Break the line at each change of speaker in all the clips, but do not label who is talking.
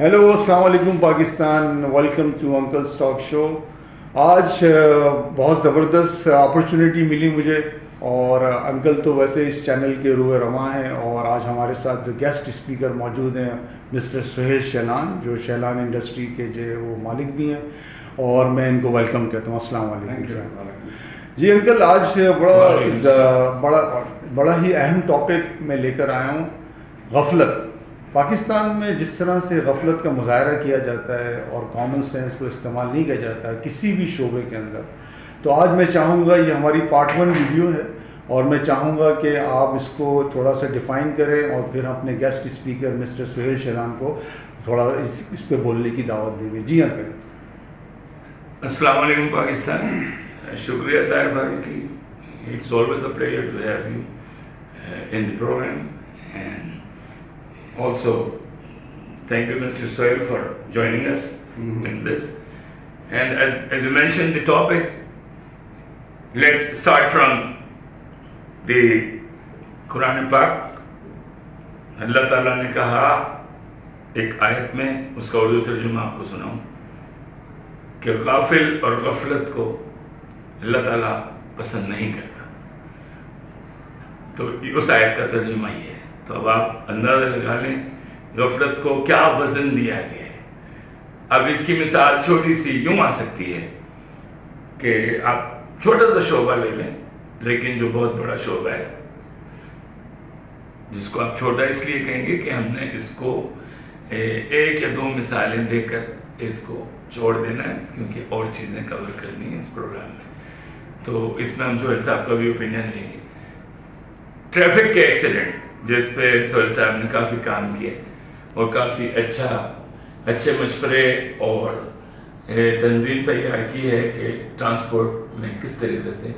Hello السلام علیکم Pakistan, welcome to uncle's talk show. آج بہت زبردست اپرچونیٹی ملی مجھے، اور انکل تو ویسے اس چینل کے روح رواں ہیں، اور آج ہمارے ساتھ جو گیسٹ اسپیکر موجود ہیں مسٹر سہیل شیلان، جو شیلان انڈسٹری کے جو وہ مالک بھی ہیں، اور میں ان کو ویلکم کہتا ہوں. السلام علیکم. جی انکل، آج بڑا ہی اہم ٹاپک میں لے کر آیا ہوں، غفلت. پاکستان میں جس طرح سے غفلت کا مظاہرہ کیا جاتا ہے اور کامن سینس کو استعمال نہیں کیا جاتا ہے کسی بھی شعبے کے اندر، تو آج میں چاہوں گا، یہ ہماری پارٹ 1 ویڈیو ہے، اور میں چاہوں گا کہ آپ اس کو تھوڑا سا ڈیفائن کریں، اور پھر اپنے guest speaker mister Sohail Shelan کو تھوڑا اس پہ بولنے کی دعوت دیں گے. جی انکل.
السلام علیکم پاکستان. شکریہ Tahir Farooqui. It's always a pleasure to have you in the program. And also thank you Mr. Sohail for joining us in this. And as you mentioned the topic, let's start from the Quran Pak. اللہ تعالیٰ نے کہا ایک آیت میں، اس کا اردو ترجمہ آپ کو سناؤں، کہ غافل اور غفلت کو اللہ تعالیٰ پسند نہیں کرتا. تو اس آیت کا ترجمہ یہ ہے. تو اب آپ اندازہ لگا لیں غفلت کو کیا وزن دیا گیا ہے. اب اس کی مثال چھوٹی سی یوں آ سکتی ہے کہ آپ چھوٹا سا شعبہ لے لیں، لیکن جو بہت بڑا شعبہ ہے، جس کو آپ چھوٹا اس لیے کہیں گے کہ ہم نے اس کو 1 یا 2 مثالیں دے کر اس کو چھوڑ دینا ہے، کیونکہ اور چیزیں کور کرنی ہیں اس پروگرام میں. تو اس میں ہم سہیل صاحب کا بھی اوپینین لیں گے. ٹریفک کے ایکسیڈنٹس، جس پہ سہیل صاحب نے کافی کام کیا اور کافی اچھے مشورے اور تنظیم تیار کی ہے کہ ٹرانسپورٹ میں کس طریقے سے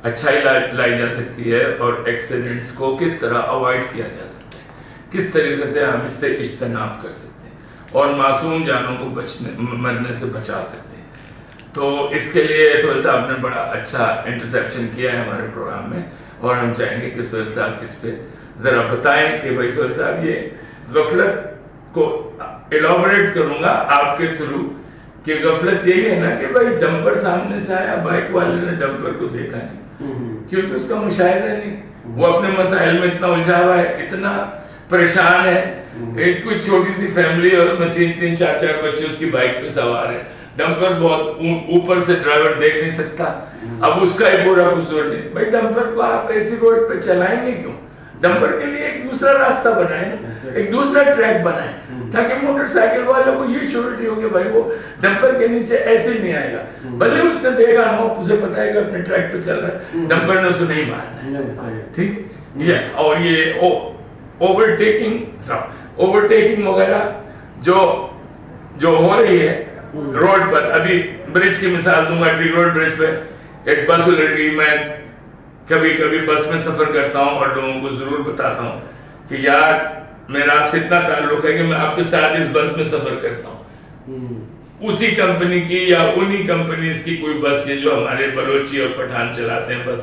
اچھائی لائی جا سکتی ہے اور ایکسیڈنٹس کو کس طرح اوائڈ کیا جا سکتا ہے، کس طریقے سے ہم اس سے اجتناب کر سکتے ہیں اور معصوم جانوں کو مرنے سے بچا سکتے ہیں. تو اس کے لیے سہیل صاحب نے بڑا اچھا انٹرسیپشن کیا ہے ہمارے پروگرام میں، اور ہم چاہیں گے کہ سہیل صاحب اس پہ ذرا بتائیں کہ بھائی سہیل صاحب یہ غفلت کو ایلابوریٹ کروں گا آپ کے تھرو، کہ غفلت یہی ہے نا کہ بھائی ڈمپر سامنے سے آیا، بائک والے نے ڈمپر کو دیکھا نہیں، کیونکہ اس کا مشاہدہ نہیں، وہ اپنے مسائل میں اتنا الجھا ہوا ہے، اتنا پریشان ہے. ایک کوئی چھوٹی سی فیملی اور میں 3 4 بچے اس کی بائک پہ سوار ہیں، ڈمپر بہت اوپر سے ڈرائیور دیکھ نہیں سکتا. اب اس کا ایک برا قصور نہیں. بھائی ڈمپر کو آپ ایسی روڈ پہ چلائیں گے کیوں؟ ڈمپر کے لیے ایک دوسرا راستہ بنائیں نا، ایک دوسرا ٹریک بنائیں، تاکہ موٹر سائیکل والوں کو یہ شیورٹی ہو کہ بھائی وہ ڈمپر کے نیچے ایسے نہیں آئے گا. بھلے اس نے دیکھا نہ ہو، اسے پتا ہے کہ اپنے ٹریک پہ چل رہا ہے، ڈمپر نے اس کو نہیں مارنا ہے. ٹھیک. اور یہ اوورٹیکنگ وغیرہ جو ہو رہی ہے روڈ پر. ابھی برج کی مثال دوں گا. ٹی روڈ برج پہ ایک بس الٹ. میں کبھی بس میں سفر کرتا ہوں اور لوگوں کو ضرور بتاتا ہوں کہ یار میرا آپ سے اتنا تعلق ہے کہ میں آپ کے ساتھ اس بس میں سفر کرتا ہوں. اسی کمپنی کی یا انہی کمپنیز کی کوئی بس ہے جو ہمارے بلوچی اور پٹھان چلاتے ہیں بس.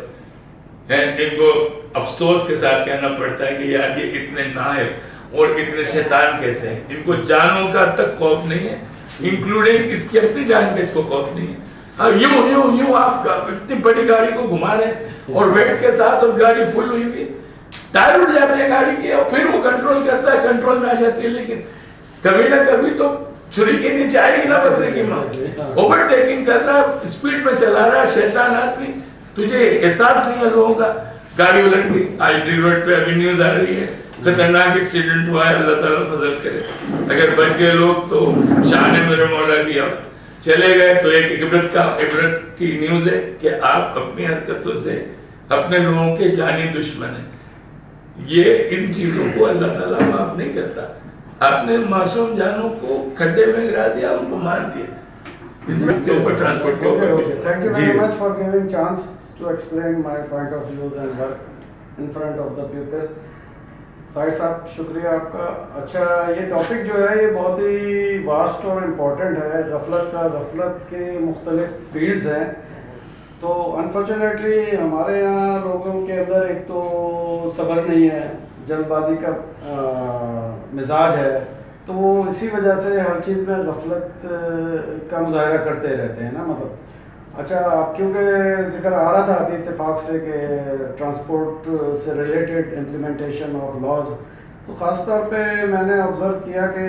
ان کو افسوس کے ساتھ کہنا پڑتا ہے کہ یار یہ اتنے نااہل اور اتنے شیطان کیسے ہیں. ان کو جانوں کا تک خوف نہیں ہے، انکلوڈنگ اس کی اپنی جان کا اس کو خوف نہیں ہے. یوں آپ اتنی بڑی گاڑی کو گھما رہے ہیں اور ویٹ کے ساتھ، اور گاڑی فل ہوئی ہوئی، ٹائر اٹھ جاتے ہیں گاڑی کے، اور پھر وہ کنٹرول کرتا ہے، کنٹرول میں آ جاتی ہے. لیکن کبھی نہ کبھی تو چھری کے نیچے آئے گی نا بدلے کی ماں. اوور ٹیکنگ کر رہا ہے، اسپیڈ میں چلا رہا ہے، شیطان آدمی. تجھے احساس نہیں ہے لوگوں کا. گاڑی الٹ گئی. آج ڈی روڈ پہ ابھی نیوز آ رہی ہے، خطرناک ایکسیڈنٹ ہوا ہے. اللہ تعالیٰ فضل کرے، اگر بچ گئے لوگ تو شان ہے میرے مولا کی. اب چلے گئے تو ایک عبرت کی نیوز ہے کہ آپ اپنی حرکتوں سے اپنے لوگوں کے جانی دشمن ہیں. یہ ان چیزوں کو اللہ تعالیٰ معاف نہیں کرتا. آپ نے معصوم جانوں کو کھڈے میں گرا دیا، ان کو مار دیا. اس کے اوپر ٹرانسپورٹ کے اوپر.
Thank you very much for giving chance to explain my point of views and work in front of the people. Tahir صاحب شکریہ آپ کا. اچھا، یہ ٹاپک جو ہے یہ بہت ہی واسٹ اور امپورٹنٹ ہے. غفلت کے مختلف فیلڈز ہیں. تو انفارچونیٹلی ہمارے یہاں لوگوں کے اندر ایک تو صبر نہیں ہے، جلد بازی کا مزاج ہے، تو وہ اسی وجہ سے ہر چیز میں غفلت کا مظاہرہ کرتے رہتے ہیں نا. مطلب اچھا، آپ کیونکہ ذکر آ رہا تھا ابھی اتفاق سے کہ ٹرانسپورٹ سے ریلیٹڈ امپلیمنٹیشن آف لاز، تو خاص طور پہ میں نے آبزرو کیا کہ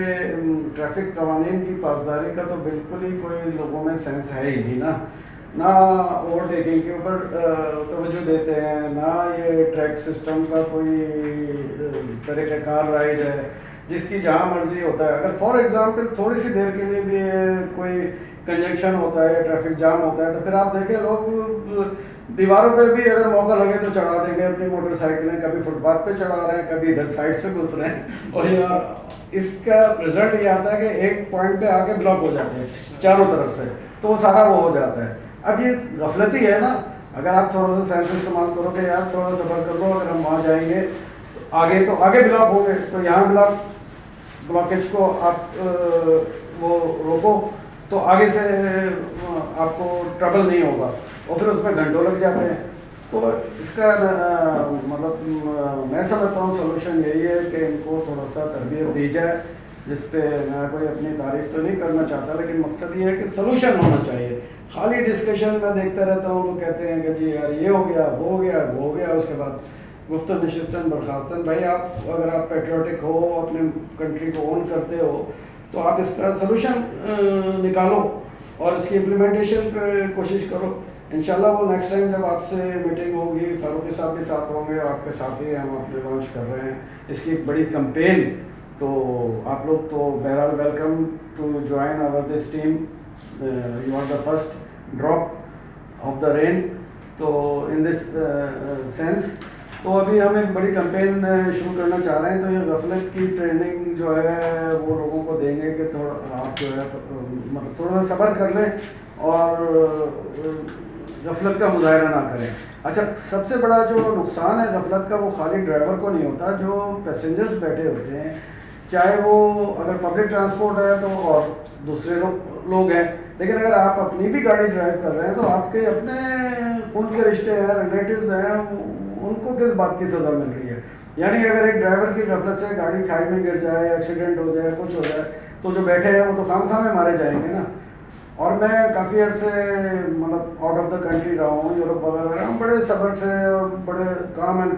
ٹریفک قوانین کی پاسداری کا تو بالکل ہی کوئی لوگوں میں سینس ہے ہی نہیں نا. نہ اوور ٹیکنگ کے اوپر توجہ دیتے ہیں، نہ یہ ٹریک سسٹم کا کوئی طریقہ کار رائج ہے جس کی جہاں مرضی ہوتا ہے. اگر فار ایگزامپل تھوڑی سی دیر کے لیے بھی کوئی کنجنکشن ہوتا ہے، ٹریفک جام ہوتا ہے، تو پھر آپ دیکھیں لوگ دیواروں پہ بھی اگر موقع لگے تو چڑھا دیں گے اپنی موٹر سائیکلیں، کبھی فٹ پاتھ پہ چڑھا رہے ہیں، کبھی ادھر سائڈ سے گھس رہے ہیں، اور اس کا رزلٹ یہ آتا ہے کہ ایک پوائنٹ پہ آ کے بلاک ہو جاتے ہیں چاروں طرف سے، تو وہ سارا وہ ہو جاتا ہے. اب یہ غفلتی ہے نا. اگر آپ تھوڑا سا سینس استعمال کرو کہ یار تھوڑا صبر کر لو، اگر ہم وہاں جائیں گے تو آگے بلاک ہوں گے، تو یہاں بلاکیج کو آپ وہ روکو تو آگے سے آپ کو ٹربل نہیں ہوگا، اور پھر اس میں گھنٹوں لگ جاتے ہیں. تو اس کا مطلب میں سمجھتا ہوں سولوشن یہی ہے کہ ان کو تھوڑا سا تربیت دی جائے، جس پہ میں کوئی اپنی تعریف تو نہیں کرنا چاہتا، لیکن مقصد یہ ہے کہ سولوشن ہونا چاہیے. خالی ڈسکشن میں دیکھتا رہتا ہوں، لوگ کہتے ہیں کہ جی یار یہ ہو گیا، وہ ہو گیا، وہ ہو گیا، اس کے بعد گفتن نشستن برخاستن. بھائی آپ اگر آپ پیٹریوٹک ہو، اپنے کنٹری کو اون کرتے ہو، تو آپ اس کا سولوشن نکالو اور اس کی امپلیمنٹیشن پہ کوشش کرو. انشاءاللہ وہ نیکسٹ ٹائم جب آپ سے میٹنگ ہوگی، فاروقی صاحب بھی ساتھ ہوں گے، آپ کے ساتھ ہی ہم اپنے لانچ کر رہے ہیں اس کی ایک بڑی کمپین. تو آپ لوگ تو بہرحال welcome to join our this team. You are the first drop of the rain. تو ان دس سینس تو ابھی ہم ایک بڑی کمپین شروع کرنا چاہ رہے ہیں. تو یہ غفلت کی ٹریننگ جو ہے وہ لوگوں کو دیں گے کہ تھوڑا آپ جو ہے مطلب تھوڑا سا صبر کر لیں اور غفلت کا مظاہرہ نہ کریں. اچھا، سب سے بڑا جو نقصان ہے غفلت کا وہ خالی ڈرائیور کو نہیں ہوتا، جو پیسنجرز بیٹھے ہوتے ہیں، چاہے وہ اگر پبلک ٹرانسپورٹ ہے تو اور دوسرے لوگ ہیں، لیکن اگر آپ اپنی بھی گاڑی ڈرائیو کر رہے ہیں تو آپ کے اپنے خون کے رشتے ہیں، ریلیٹیوز ہیں، ان کو کس بات کی سزا مل رہی ہے؟ یعنی اگر ایک ڈرائیور کی غفلت سے گاڑی کھائی میں گر جائے، ایکسیڈنٹ ہو جائے، کچھ ہو جائے، تو جو بیٹھے ہیں وہ تو خام میں مارے جائیں گے نا. اور میں کافی عرصے مطلب آؤٹ آف دا کنٹری رہا ہوں، یورپ وغیرہ رہا ہوں، بڑے صبر سے اور بڑے کام اینڈ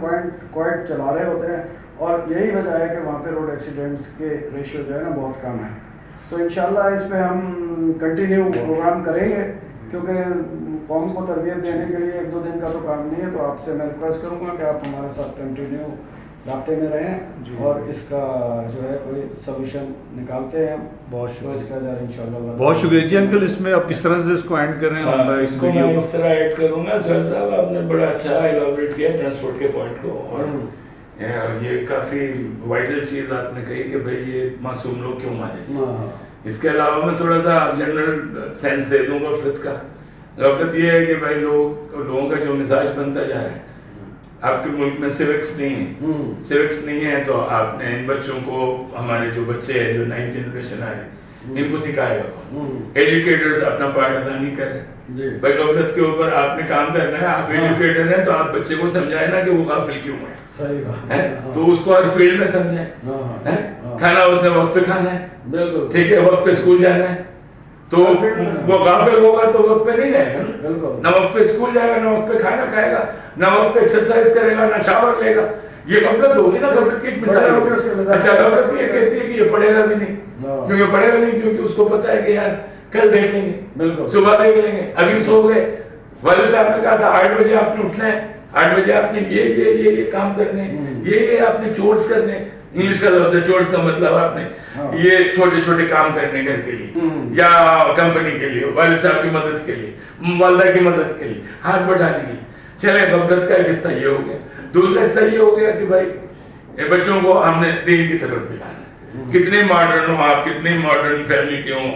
کوائٹ چلا رہے ہوتے ہیں، اور یہی وجہ ہے کہ وہاں پہ روڈ ایکسیڈنٹس کے ریشو جو ہے نا بہت کم ہے. تو انشاءاللہ اس پہ ہم کنٹینیو پروگرام کریں گے، کیونکہ قوم کو تربیت دینے کے لیے ایک دو دن کا تو کام نہیں ہے. تو آپ سے میں ریکویسٹ کروں گا کہ آپ ہمارے ساتھ کنٹینیو رابطے میں رہیں اور اس کا جو ہے کوئی سولوشن نکالتے ہیں.
بہت
شکریہ. اس کا جار انشاءاللہ.
بہت شکریہ جی انکل. اس میں آپ کس طرح سے اس کو اینڈ کر رہے ہیں؟
اس کو میں اس طرح ایڈ کروں گا. سہیل صاحب آپ نے بڑا اچھا ایلابریٹ کیا ٹرانسپورٹ کے پوائنٹ کو، اور یہ کافی وائٹل چیز آپ نے کہی کہ بھئی یہ معصوم لوگ کیوں مارے. اس کے علاوہ میں تھوڑا سا جنرل سینس دے دوں غفلت کا. غفلت یہ ہے کہ بھائی لوگوں کا جو مزاج بنتا جا رہا ہے، آپ کے ملک میں سیوکس نہیں ہے تو آپ نے ان بچوں کو، ہمارے جو بچے ہیں جو نئی جنریشن آ رہے ہیں، ان کو سکھائے گا کون؟ ایجوکیٹرز اپنا پارٹ ادا نہیں کر رہے. بھائی غفلت کے اوپر آپ نے کام کرنا ہے. آپ ایجوکیٹر ہیں تو آپ بچے کو سمجھائیں نا کہ وہ غافل کیوں ہے. تو اس کو ہر فیلڈ میں سمجھائیں. کھانا اس نے وقت پہ کھانا ہے، ٹھیک ہے، وقت پہ اسکول جانا ہے. تو وہ غافل ہوگا تو وقت پہ نہیں جائے گا، نہ وقت پہ اسکول جائے گا، نہ وقت پہ کھانا کھائے گا، نہ وقت پہ ایکسرسائز کرے گا، نہ شاور لے گا. یہ غفلت ہوگی نا. غفلت کی ایک مثال ہوگی. اچھا، غفلت یہ کہتی ہے کہ یہ پڑھے گا بھی نہیں. کیونکہ پڑھے گا نہیں کیونکہ اس کو پتا ہے کہ یار کل دیکھ لیں گے، صبح دیکھ لیں گے، ابھی سو گئے. والد صاحب نے کہا تھا 8 بجے آپ نے اٹھنا ہے، 8 بجے آپ نے یہ کام کرنے، یہ آپ نے چورس کرنے. انگلش کا لفظ ہے چورس، کا مطلب آپ نے یہ چھوٹے چھوٹے کام کرنے گھر کے لیے یا کمپنی کے لیے، والد صاحب کی مدد کے لیے، والدہ کی مدد کے لیے، ہاتھ بڑھانے کے لیے. چلے، غفلت کا ایک حصہ یہ ہو گیا. دوسرا حصہ یہ ہو گیا کہ بھائی بچوں کو ہم نے دین کی طرف بلانا ہے. کتنے ماڈرن ہو آپ، کتنی ماڈرن فیملی کے ہوں،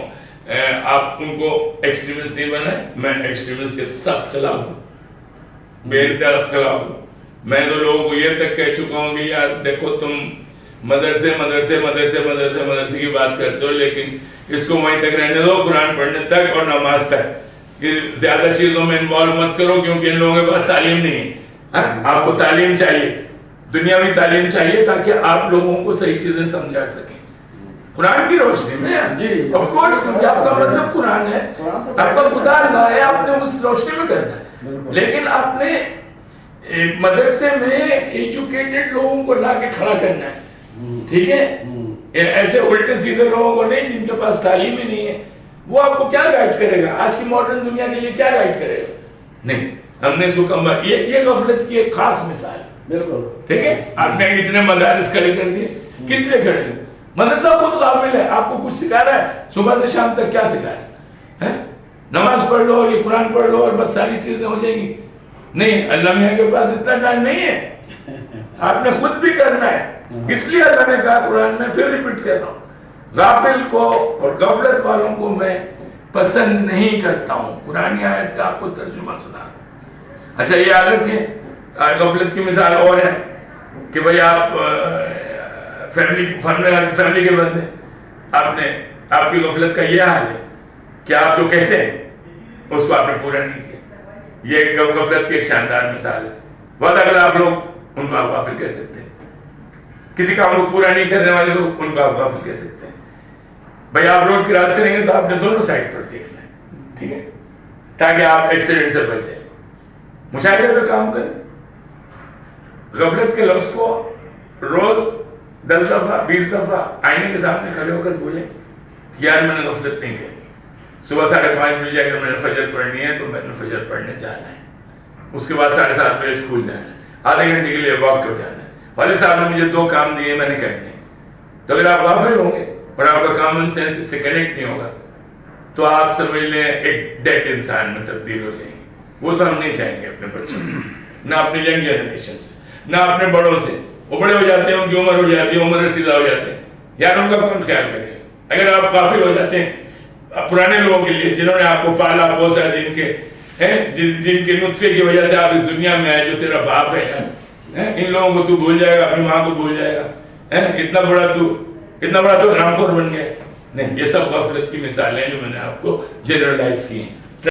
آپ ان کو ایکسٹریمسٹ نہیں بنائیں. میں ایکسٹریمسٹ کے سخت خلاف ہوں، بے انتہا خلاف ہوں. میں تو لوگوں کو یہ تک کہہ چکا ہوں کہ یار دیکھو تم مدرسے کی بات کرتے ہو، لیکن اس کو وہیں تک رہنے دو، قرآن پڑھنے تک اور نماز تک. زیادہ چیزوں میں انوالو مت کرو، کیونکہ ان لوگوں کے پاس تعلیم نہیں ہے. آپ کو تعلیم چاہیے دنیاوی تعلیم چاہیے تاکہ آپ لوگوں کو صحیح چیزیں سمجھا سکیں قرآن کی روشنی میں.
جی
آف کورس کیونکہ آپ کا مذہب قرآن ہے, آپ کا خدا اللہ ہے, آپ نے اس روشنی میں کرنا ہے. لیکن آپ نے مدرسے میں ایجوکیٹڈ لوگوں کو لا کے کھڑا کرنا ہے, ٹھیک ہے, ایسے الٹے سیدھے لوگوں کو نہیں جن کے پاس تعلیم ہی نہیں ہے. وہ آپ کو کیا گائیڈ کرے گا آج کی ماڈرن دنیا کے لیے, کیا گائیڈ کرے گا؟ نہیں. ہم نے یہ غفلت کی ایک خاص مثال ہے.
بالکل
ٹھیک ہے. آپ نے اتنے مدارس کھڑے کر دیے, کس لیے کھڑے ہیں؟ مدرسہ خود غافل ہے, آپ کو کچھ سکھا رہا ہے, صبح سے شام تک کیا سکھا رہا ہے؟ نماز پڑھ لو اور یہ قرآن پڑھ لو اور بس ساری چیزیں ہو جائیں گی. نہیں, اللہ میاں کے پاس اتنا ٹائم نہیں ہے, آپ نے خود بھی کرنا ہے. اس لیے اللہ نے کہا قرآن میں, پھر ریپیٹ کر رہا ہوں, غافل کو اور غفلت والوں کو میں پسند نہیں کرتا ہوں. قرآن آیت کا آپ کو ترجمہ سنا رہا ہوں. اچھا یہ یاد رکھیں, غفلت کی مثال اور ہے کہ بھئی آپ فیملی کے بندے, آپ کی غفلت کا یہ حال ہے کہ آپ جو کہتے ہیں اس کو آپ نے پورا نہیں کیا. یہ غفلت کی ایک شاندار مثال ہے. وعدہ خلاف لوگ ان کو آپ غافل کہہ سکتے ہیں, کسی کام کو پورا نہیں کرنے والے لوگ ان کو آپ غافل کہہ سکتے ہیں. بھائی آپ روڈ کراس کریں گے تو آپ نے دونوں سائڈ پر دیکھنا ہے, ٹھیک ہے, تاکہ آپ ایکسیڈنٹ سے بچ جائیں. مشاہدے پہ کام کریں. غفلت کے لفظ کو روز 10 دفعہ 20 دفعہ آئینے کے سامنے کھڑے ہو کر بولیں یار میں نے غفلت نہیں کی. صبح 5:30 بجے اگر میں نے فجر پڑھنی ہے تو میں نے فجر پڑھنے جانا ہے. اس کے بعد 7:30 بجے اسکول جانا ہے, آدھے گھنٹے کے لیے واک کو جانا ہے. والد صاحب نے مجھے 2 کام دیے, میں نے کرنے. تو اگر آپ غافل ہوں گے اور آپ کا کامن سینس اس سے کنیکٹ نہیں ہوگا تو آپ سمجھ لیں ایک ڈیڈ انسان میں تبدیل ہو جائیں گے. وہ تو ہم نہیں چاہیں گے اپنے بچوں سے, نہ اپنے ینگ جنریشن سے, نہ اپنے بڑوں سے. وہ بڑے ہو جاتے ہیں, ان کی عمر ہو جاتی ہے, عمر رسیدہ ہو جاتے ہیں, یار ان کا کون خیال کرے گا؟ اگر آپ غافل ہو جاتے ہیں پرانے لوگوں کے لیے جنہوں نے آپ کو پالا پوسا, جن کے نطفے کی وجہ سے آپ اس دنیا میں آئے, جو تیرا باپ ہے یار, ان لوگوں کو تو بھول جائے گا, اپنی ماں کو بھول جائے گا, اتنا بڑا تو حرام خور بن گیا. نہیں, یہ سب غفلت کی مثالیں جو میں نے آپ کو جنرلائز کی ہیں.